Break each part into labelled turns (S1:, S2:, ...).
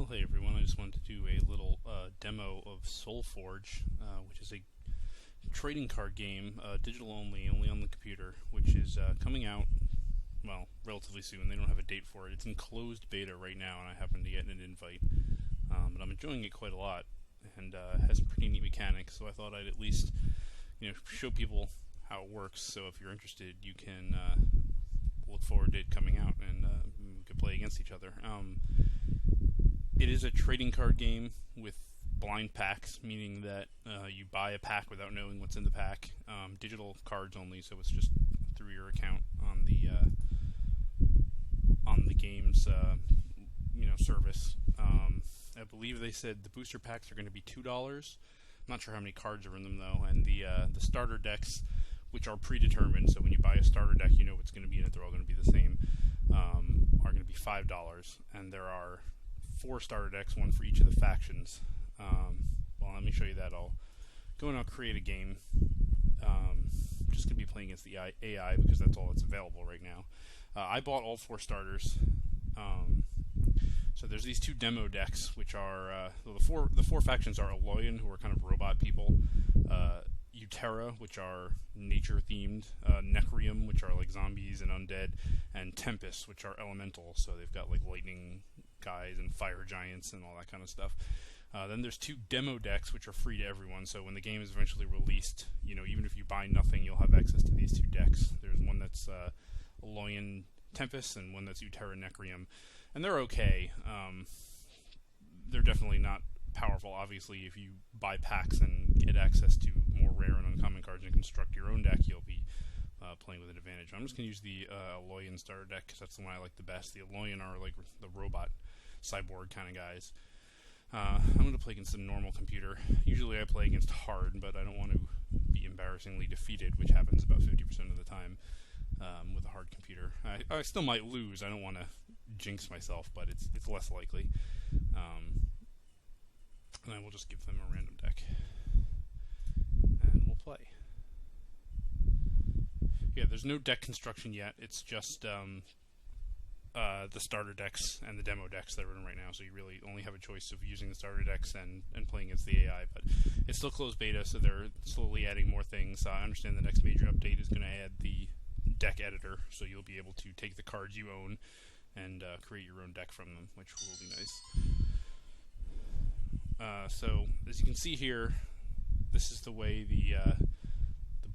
S1: Well, hey everyone, I just wanted to do a little demo of SolForge, which is a trading card game, digital only on the computer, which is coming out, well, relatively soon. They don't have a date for it. It's in closed beta right now, and I happen to get an invite. But I'm enjoying it quite a lot, and has some pretty neat mechanics, so I thought I'd at least, show people how it works, so if you're interested, you can look forward to it coming out, and we could play against each other. It is a trading card game with blind packs, meaning that you buy a pack without knowing what's in the pack. Digital cards only, so it's just through your account on the game's service. I believe they said the booster packs are going to be $2. I'm not sure how many cards are in them though, and the starter decks, which are predetermined, so when you buy a starter deck, you know what's going to be in it. They're all going to be the same. Are going to be $5, and there are 4 starter decks, one for each of the factions. Well, let me show you that. I'll go and I'll create a game. I'm just going to be playing against the AI because that's all that's available right now. I bought all 4 starters. So there's these 2 demo decks, which are the four factions are Aloyan, who are kind of robot people, Utera, which are nature-themed, Necrium, which are like zombies and undead, and Tempest, which are elemental, so they've got like lightning guys and fire giants and all that kind of stuff. Then there's 2 demo decks, which are free to everyone, so when the game is eventually released, even if you buy nothing, you'll have access to these 2 decks. There's one that's Aloyan Tempest and one that's Utera Necrium, and they're okay. They're definitely not powerful. Obviously, if you buy packs and get access to more rare and uncommon cards and construct your own deck, you'll be playing with an advantage. I'm just going to use the Aloyan starter deck because that's the one I like the best. The Aloyan are like the robot cyborg kind of guys. I'm going to play against a normal computer. Usually I play against hard, but I don't want to be embarrassingly defeated, which happens about 50% of the time with a hard computer. I still might lose. I don't want to jinx myself, but it's less likely. And I will just give them a random deck, and we'll play. Yeah, there's no deck construction yet. It's just the starter decks and the demo decks that are in right now, so you really only have a choice of using the starter decks and playing against the AI, but it's still closed beta, so they're slowly adding more things. I understand the next major update is going to add the deck editor, so you'll be able to take the cards you own and create your own deck from them, which will be nice. So, as you can see here, this is the way the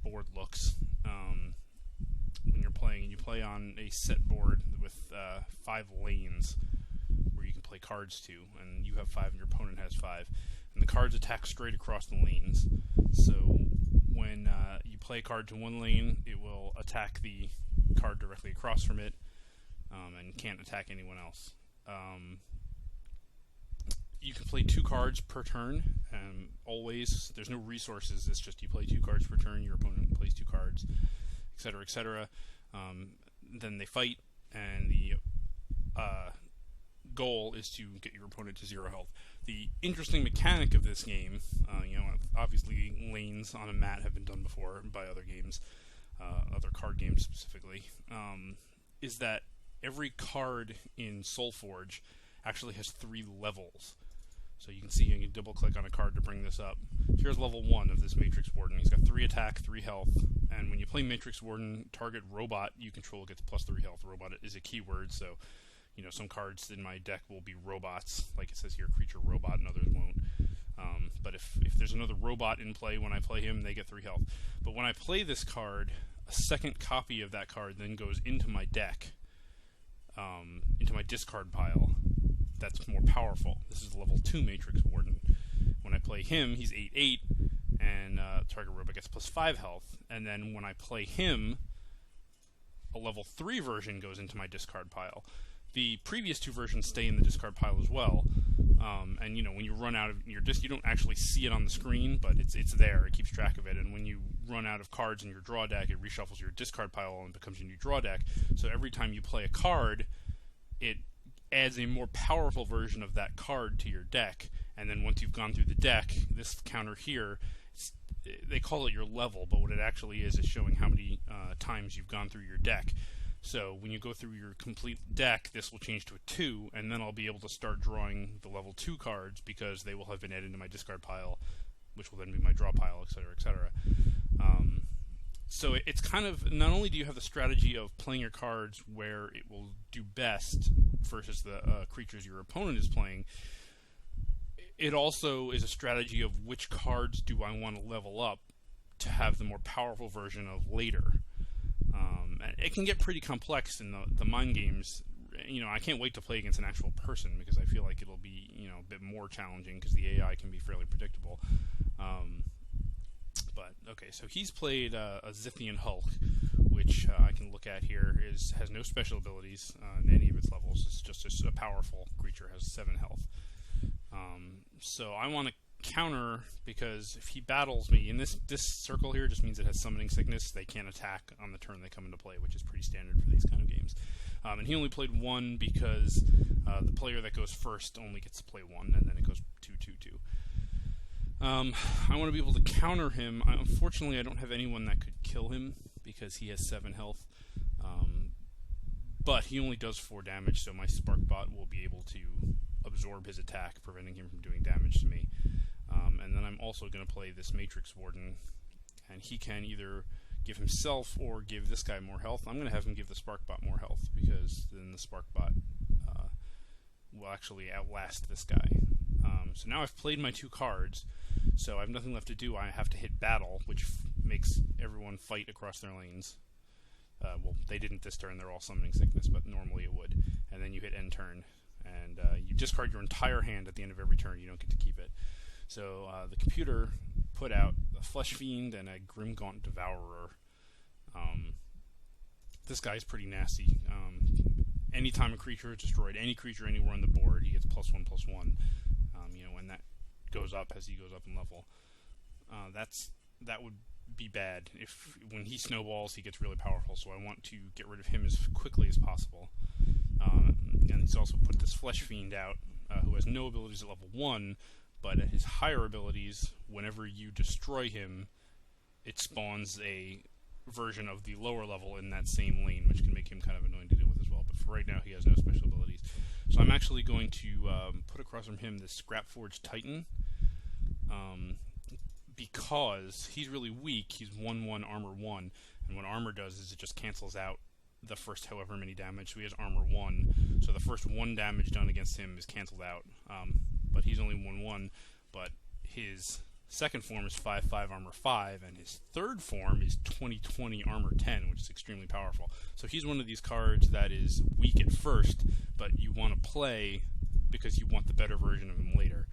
S1: board looks when you're playing. You play on a set board with 5 lanes where you can play cards to, and you have 5 and your opponent has 5. And the cards attack straight across the lanes. So when you play a card to one lane, it will attack the card directly across from it and can't attack anyone else. You can play 2 cards per turn, always. There's no resources, it's just you play 2 cards per turn, your opponent plays 2 cards, etc., etc. Then they fight, and the goal is to get your opponent to 0 health. The interesting mechanic of this game, obviously lanes on a mat have been done before by other games, other card games specifically, is that every card in SolForge actually has 3 levels. So you can see, you can double click on a card to bring this up. Here's level 1 of this Matrix Warden. He's got 3 attack, 3 health, and when you play Matrix Warden, target robot you control gets plus 3 health. Robot is a keyword, so some cards in my deck will be robots, like it says here, creature robot, and others won't. But if there's another robot in play when I play him, they get 3 health. But when I play this card, a second copy of that card then goes into my deck, into my discard pile. That's more powerful. This is level 2 Matrix Warden. When I play him, he's 8/8, and target robot gets plus 5 health. And then when I play him, a level 3 version goes into my discard pile. The previous 2 versions stay in the discard pile as well. And when you run out of your disc, you don't actually see it on the screen, but it's there. It keeps track of it. And when you run out of cards in your draw deck, it reshuffles your discard pile and becomes your new draw deck. So every time you play a card, it adds a more powerful version of that card to your deck, and then once you've gone through the deck, this counter here, they call it your level, but what it actually is showing how many times you've gone through your deck. So when you go through your complete deck, this will change to a 2, and then I'll be able to start drawing the level 2 cards because they will have been added to my discard pile, which will then be my draw pile, etc., etc. So it's kind of, not only do you have the strategy of playing your cards where it will do best versus the creatures your opponent is playing, it also is a strategy of which cards do I want to level up to have the more powerful version of later. It can get pretty complex in the mind games. I can't wait to play against an actual person because I feel like it'll be a bit more challenging because the AI can be fairly predictable. But okay, so he's played a Zithian Hulk, which I can look at here has no special abilities in any of its levels. It's just a powerful creature, has 7 health. So I want to counter, because if he battles me, and this circle here just means it has summoning sickness, they can't attack on the turn they come into play, which is pretty standard for these kind of games. And he only played 1 because the player that goes first only gets to play 1, and then it goes 2-2-2. I want to be able to counter him. Unfortunately, I don't have anyone that could kill him because he has 7 health. But he only does 4 damage, so my Sparkbot will be able to absorb his attack, preventing him from doing damage to me. And then I'm also going to play this Matrix Warden, and he can either give himself or give this guy more health. I'm going to have him give the Sparkbot more health, because then the Sparkbot will actually outlast this guy. So now I've played my 2 cards, so I have nothing left to do. I have to hit battle, which makes everyone fight across their lanes. Well, they didn't this turn, they're all summoning sickness, but normally it would. And then you hit end turn, and you discard your entire hand at the end of every turn. You don't get to keep it. So the computer put out a Flesh Fiend and a Grimgaunt Devourer. This guy's pretty nasty. Anytime a creature is destroyed, any creature anywhere on the board, he gets +1/+1. And that goes up as he goes up in level. That would be bad. If when he snowballs, he gets really powerful. So I want to get rid of him as quickly as possible. And he's also put this Flesh Fiend out, who has no abilities at level 1, but at his higher abilities, whenever you destroy him, it spawns a version of the lower level in that same lane, which can make him kind of annoying to deal with as well. But for right now, he has no special abilities. So I'm actually going to put across from him this Scrapforge Titan, because he's really weak. He's 1/1 armor 1, and what armor does is it just cancels out the first however many damage. So he has armor 1, so the first 1 damage done against him is canceled out. But he's only 1/1, but his second form is 5/5 armor 5, and his third form is 20/20 armor 10, which is extremely powerful. So he's one of these cards that is weak at first, but you want to play because you want the better version of him later.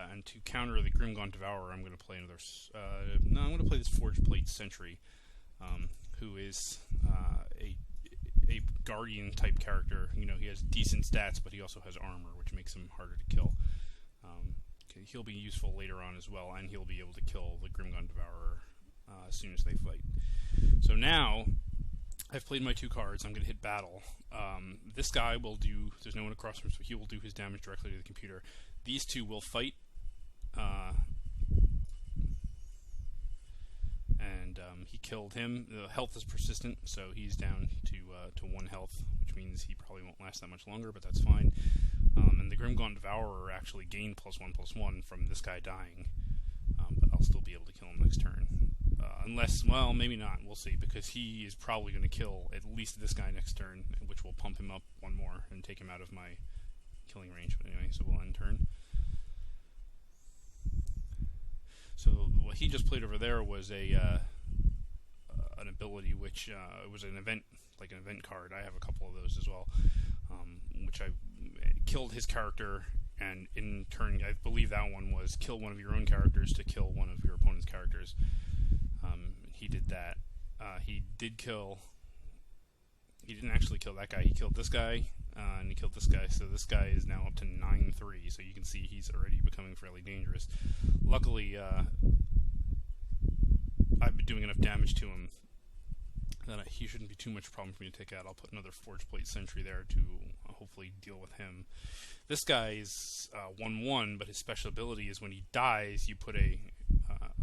S1: And to counter the Grimgaunt Devourer, I'm going to play another. I'm going to play this Forge Plate Sentry, who is a Guardian type character. He has decent stats, but he also has armor, which makes him harder to kill. He'll be useful later on as well, and he'll be able to kill the Grimgaunt Devourer as soon as they fight. So now I've played my 2 cards. I'm going to hit battle. This guy will do. There's no one across from him, so he will do his damage directly to the computer. These 2 will fight, and he killed him. The health is persistent, so he's down to 1 health, which means he probably won't last that much longer, but that's fine. And the Grimgaunt Devourer actually gained +1/+1 from this guy dying, but I'll still be able to kill him next turn. Unless, well, maybe not. We'll see, because he is probably going to kill at least this guy next turn, which will pump him up 1 more and take him out of my killing range. But anyway, so we'll end turn. So what he just played over there was an ability which it was an event, like an event card. I have a couple of those as well, which I killed his character, and in turn, I believe that one was kill one of your own characters to kill one of your opponent's characters. He did that. He didn't actually kill that guy. He killed this guy, and he killed this guy. So this guy is now up to 9/3. So you can see he's already becoming fairly dangerous. Luckily, I've been doing enough damage to him that he shouldn't be too much problem for me to take out. I'll put another Forge Plate Sentry there to hopefully deal with him. This guy is 1/1, but his special ability is when he dies, you put a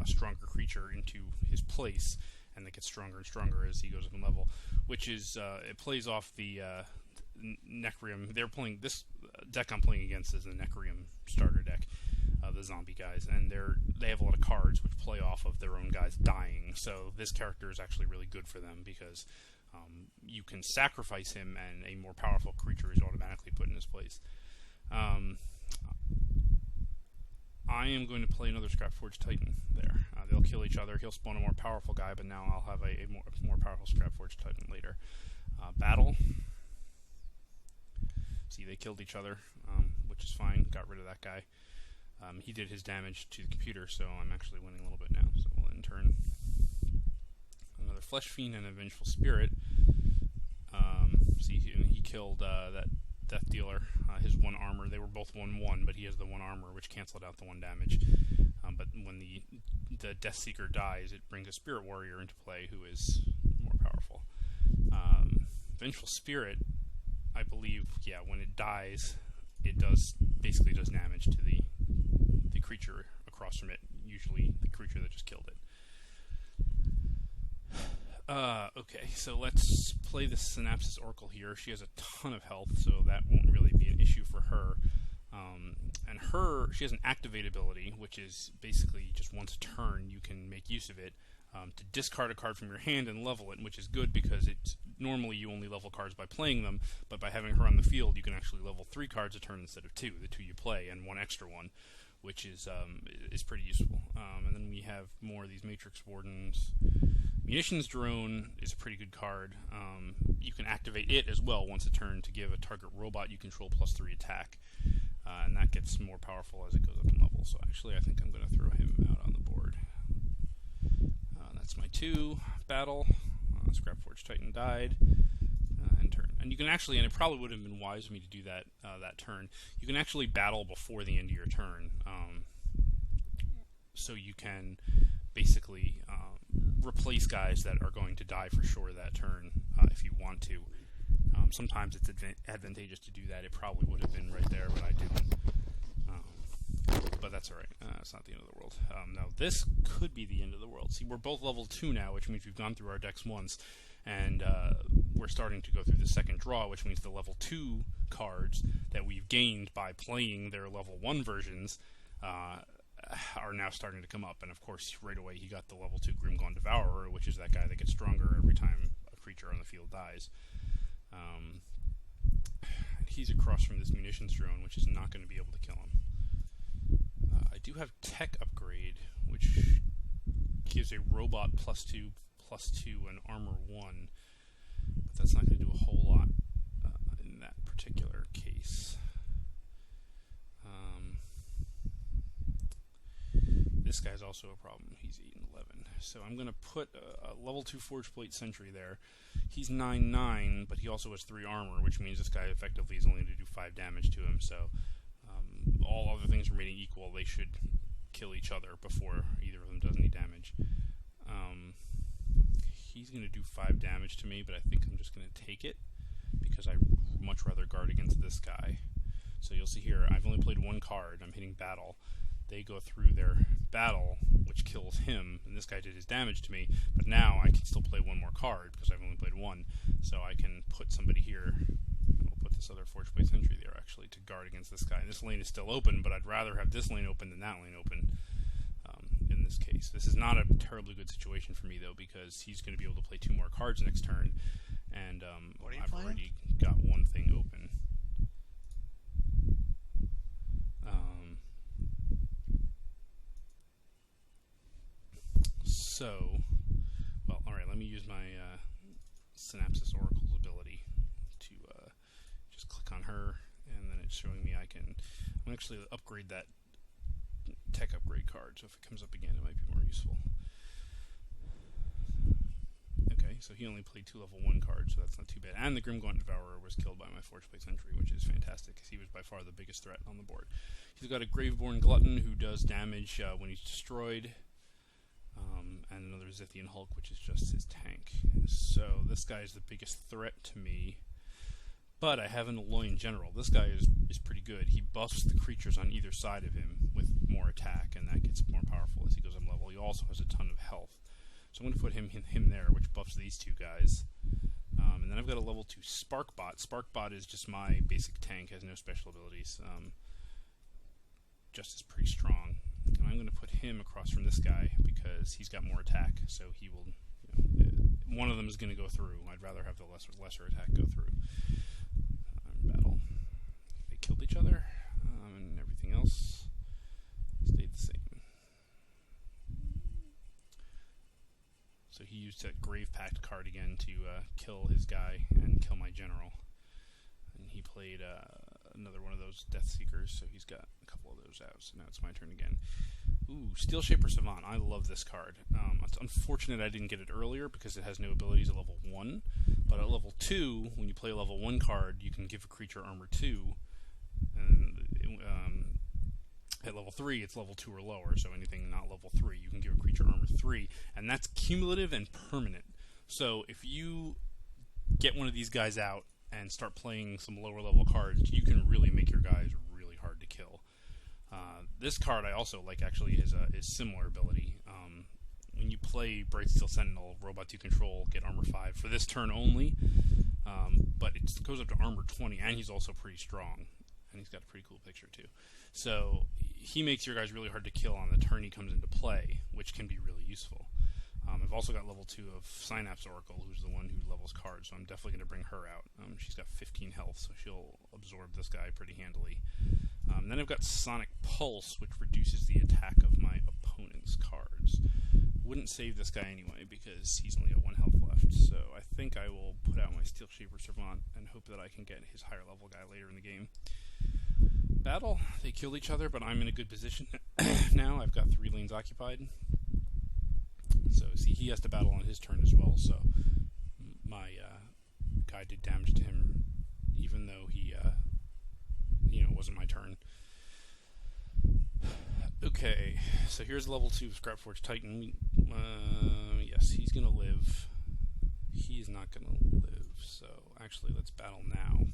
S1: stronger creature into his place, and that gets stronger and stronger as he goes up in level, which is it plays off the Necreum. They're playing this deck I'm playing against is the Necreum starter deck, the zombie guys, and they have a lot of cards which play off of their own guys dying. So this character is actually really good for them because you can sacrifice him, and a more powerful creature is automatically put in his place. I am going to play another ScrapForge Titan there. They'll kill each other. He'll spawn a more powerful guy, but now I'll have a more powerful ScrapForge Titan later. Battle. See, they killed each other, which is fine. Got rid of that guy. He did his damage to the computer, so I'm actually winning a little bit now. So we'll end turn. Another Flesh Fiend and a Vengeful Spirit. See, he killed that Death Dealer. His 1 armor. They were both 1/1, but he has the 1 armor, which canceled out the 1 damage. But when the Death Seeker dies, it brings a Spirit Warrior into play, who is more powerful. Vengeful Spirit, I believe, yeah, when it dies, it basically does damage to the creature across from it, usually the creature that just killed it. Okay, so let's play the Synapsis Oracle here. She has a ton of health, so that won't really be an issue for her. And she has an Activate ability, which is basically just once a turn you can make use of it to discard a card from your hand and level it, which is good because normally you only level cards by playing them, but by having her on the field you can actually level 3 cards a turn instead of 2, the 2 you play, and 1 extra one, which is pretty useful. And then we have more of these Matrix Wardens. Munitions Drone is a pretty good card. You can activate it as well once a turn to give a target robot you control +3 attack, and that gets more powerful as it goes up in level. So actually I think I'm going to throw him out on the board. That's my 2 battle. ScrapForge Titan died. And turn. And you can actually, and it probably would have been wise of me to do that that turn, you can actually battle before the end of your turn. So you can basically replace guys that are going to die for sure that turn if you want to. Sometimes it's advantageous to do that. It probably would have been right there, but I didn't. But that's alright. It's not the end of the world. Now, this could be the end of the world. See, we're both level 2 now, which means we've gone through our decks once, and we're starting to go through the second draw, which means the level 2 cards that we've gained by playing their level 1 versions are now starting to come up. And of course, right away he got the level 2 Grimgone Devourer, which is that guy that gets stronger every time a creature on the field dies. He's across from this Munitions Drone, which is not going to be able to kill him. I do have Tech Upgrade, which gives a robot +2/+2 and armor 1, but that's not going to do a whole lot in that particular case. This guy's also a problem. He's 8 and 11. So I'm going to put a level 2 Forge Plate Sentry there. He's 9/9, but he also has 3 armor, which means this guy effectively is only going to do 5 damage to him. So all other things remaining equal, they should kill each other before either of them does any damage. He's going to do 5 damage to me, but I think I'm just going to take it because I'd much rather guard against this guy. So you'll see here, I've only played 1 card. I'm hitting battle. They go through their battle, which kills him, and this guy did his damage to me, but now I can still play 1 more card because I've only played 1, so I can put somebody here. We'll put this other Forge Plate Sentry there, actually, to guard against this guy. And this lane is still open, but I'd rather have this lane open than that lane open in this case. This is not a terribly good situation for me, though, because he's going to be able to play 2 more cards next turn, and I've already got 1 thing open. So, well, alright, let me use my Synapsis Oracle's ability to just click on her, and then it's showing me I'm going to actually upgrade that Tech Upgrade card, so if it comes up again, it might be more useful. Okay, so he only played 2 level 1 cards, so that's not too bad. And the Grimgaunt Devourer was killed by my Forge Plate Sentry, which is fantastic, because he was by far the biggest threat on the board. He's got a Graveborn Glutton who does damage when he's destroyed, and another Zithian Hulk, which is just his tank. So this guy is the biggest threat to me. But I have an Alolan General. This guy is pretty good. He buffs the creatures on either side of him with more attack, and that gets more powerful as he goes up level. He also has a ton of health. So I'm going to put him there, which buffs these two guys. And then I've got a level 2 Sparkbot. Sparkbot is just my basic tank, has no special abilities. Just is pretty strong. And I'm going to put him across from this guy because he's got more attack, so he will, one of them is going to go through. I'd rather have the lesser attack go through. Battle. They killed each other, and everything else stayed the same. So he used that Grave Pact card again to kill his guy and kill my general. And he played another one of those Death Seekers, so he's got a couple of those out. So now it's my turn again. Ooh, Steel Shaper Savant. I love this card. It's unfortunate I didn't get it earlier because it has no abilities at level 1. But at level 2, when you play a level 1 card, you can give a creature armor 2. And at level 3, it's level 2 or lower, so anything not level 3, you can give a creature armor 3. And that's cumulative and permanent. So if you get one of these guys out and start playing some lower level cards, you can really make your guys really hard to kill. This card I also like, actually, is similar ability. When you play Brightsteel Sentinel, robots you control get armor 5 for this turn only, but it goes up to armor 20, and he's also pretty strong. And he's got a pretty cool picture too. So he makes your guys really hard to kill on the turn he comes into play, which can be really useful. I've also got level 2 of Synapse Oracle, who's the one who levels cards, so I'm definitely going to bring her out. She's got 15 health, so she'll absorb this guy pretty handily. Then I've got Sonic Pulse, which reduces the attack of my opponent's cards. Wouldn't save this guy anyway, because he's only got 1 health left, so I think I will put out my Steel Shaper Savant and hope that I can get his higher level guy later in the game. Battle. They killed each other, but I'm in a good position now. I've got 3 lanes occupied. So, see, he has to battle on his turn as well, so my guy did damage to him, even though he, it wasn't my turn. Okay, so here's level 2 of Scrapforge Titan. Yes, he's going to live. He's not going to live, so actually let's battle now.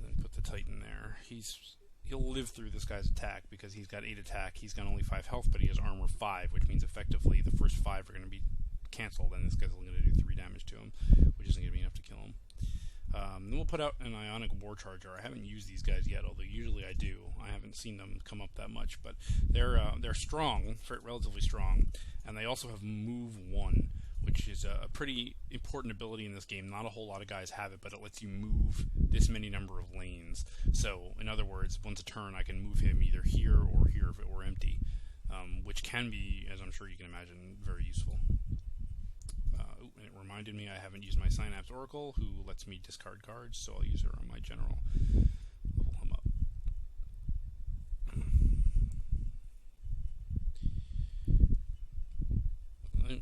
S1: Then put the Titan there. He'll live through this guy's attack because he's got 8 attack. He's got only 5 health, but he has armor 5, which means effectively the first 5 are going to be canceled, and this guy's only going to do 3 damage to him, which isn't going to be enough to kill him. Then we'll put out an Ionic War Charger. I haven't used these guys yet, although usually I do. I haven't seen them come up that much, but they're strong, relatively strong, and they also have Move 1, which is a pretty important ability in this game. Not a whole lot of guys have it, but it lets you move this many number of lanes. So, in other words, once a turn, I can move him either here or here if it were empty, which can be, as I'm sure you can imagine, very useful. And it reminded me I haven't used my Synapse Oracle, who lets me discard cards, so I'll use her on my general. Level him up.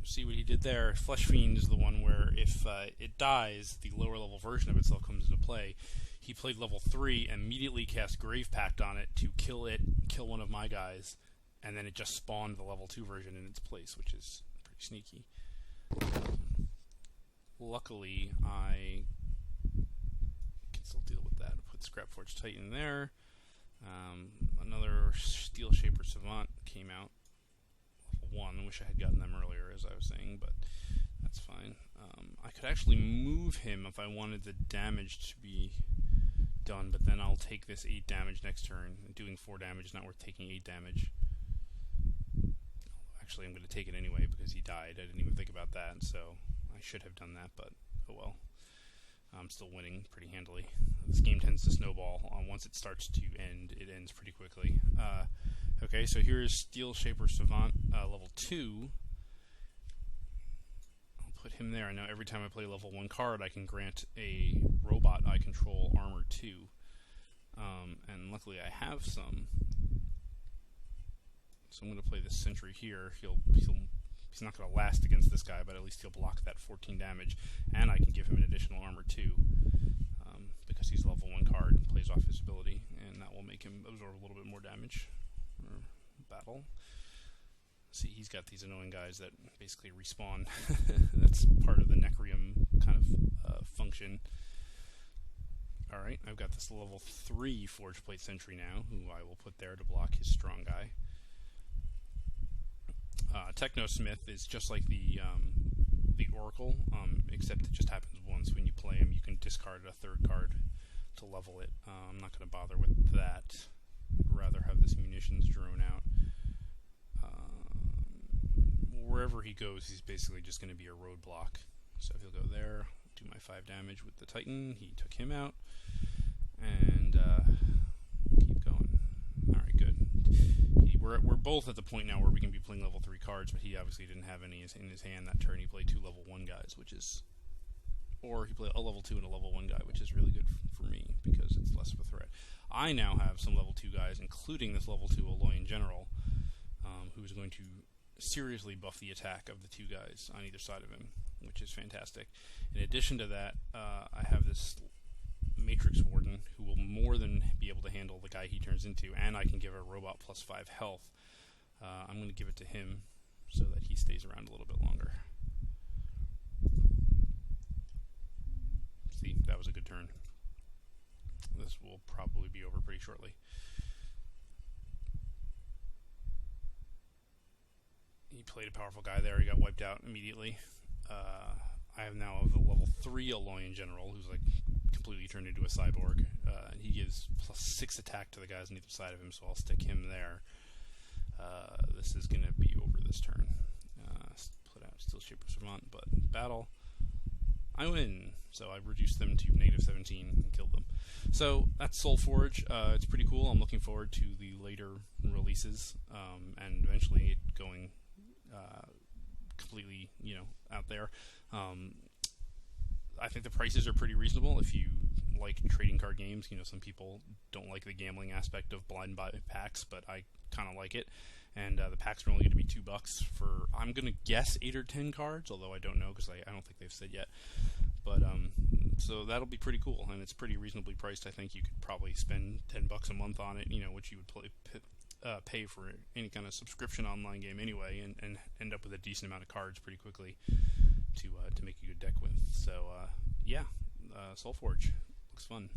S1: See what he did there. Flesh Fiend is the one where if it dies, the lower level version of itself comes into play. He played level 3, immediately cast Grave Pact on it to kill one of my guys, and then it just spawned the level 2 version in its place, which is pretty sneaky. Luckily, I can still deal with that. Put Scrapforge Titan there. Another Steel Shaper Savant came out. Level 1. I wish I had gotten them earlier, as I was saying, but that's fine. I could actually move him if I wanted the damage to be done, but then I'll take this 8 damage next turn. Doing 4 damage is not worth taking 8 damage. Actually, I'm going to take it anyway because he died. I didn't even think about that, so I should have done that, but oh well. I'm still winning pretty handily. This game tends to snowball. Once it starts to end, it ends pretty quickly. Okay, so here's Steel Shaper Savant, level 2. I'll put him there. Now every time I play level 1 card, I can grant a robot I control armor 2. And luckily I have some. So I'm going to play this Sentry here. He's not going to last against this guy, but at least he'll block that 14 damage. And I can give him an additional armor 2 because he's a level 1 card and plays off his ability, and that will make him absorb a little bit more damage. Or battle. See, he's got these annoying guys that basically respawn. That's part of the Necrium kind of function. Alright, I've got this level 3 Forge Plate Sentry now, who I will put there to block his strong guy. Technosmith is just like the Oracle, except it just happens once when you play him. You can discard a third card to level it. I'm not going to bother with that. I'd rather have this munitions drone out. Wherever he goes, he's basically just going to be a roadblock. So if he'll go there, do my 5 damage with the Titan. He took him out. And keep going. Alright, good. We're both at the point now where we can be playing level 3 cards, but he obviously didn't have any in his hand that turn. He played 2 level 1 guys, which is... Or he played a level 2 and a level 1 guy, which is really good for me, because it's less of a threat. I now have some level 2 guys, including this level 2 Aloyan General, who's going to seriously buff the attack of the 2 guys on either side of him, which is fantastic. In addition to that, I have this Matrix Warden who will more than be able to handle the guy he turns into, and I can give a robot plus 5 health. I'm going to give it to him so that he stays around a little bit longer. See, that was a good turn. This will probably be over pretty shortly. He played a powerful guy there. He got wiped out immediately. I have now a level 3 Aloyan General who's like completely turned into a cyborg. He gives plus 6 attack to the guys on either side of him, so I'll stick him there. This is going to be over this turn. Put out Steel Shaper Savant, but battle. I win. So I reduced them to -17 and killed them. So that's SolForge. It's pretty cool. I'm looking forward to the later releases, and eventually it going completely, out there. I think the prices are pretty reasonable if you like trading card games. Some people don't like the gambling aspect of blind buy packs, but I kind of like it. And the packs are only going to be $2 for, I'm going to guess, 8 or 10 cards, although I don't know because I don't think they've said yet. But so that'll be pretty cool, and it's pretty reasonably priced. I think you could probably spend $10 a month on it, which you would pay for any kind of subscription online game anyway, and end up with a decent amount of cards pretty quickly to make a good deck with. So yeah, SolForge looks fun.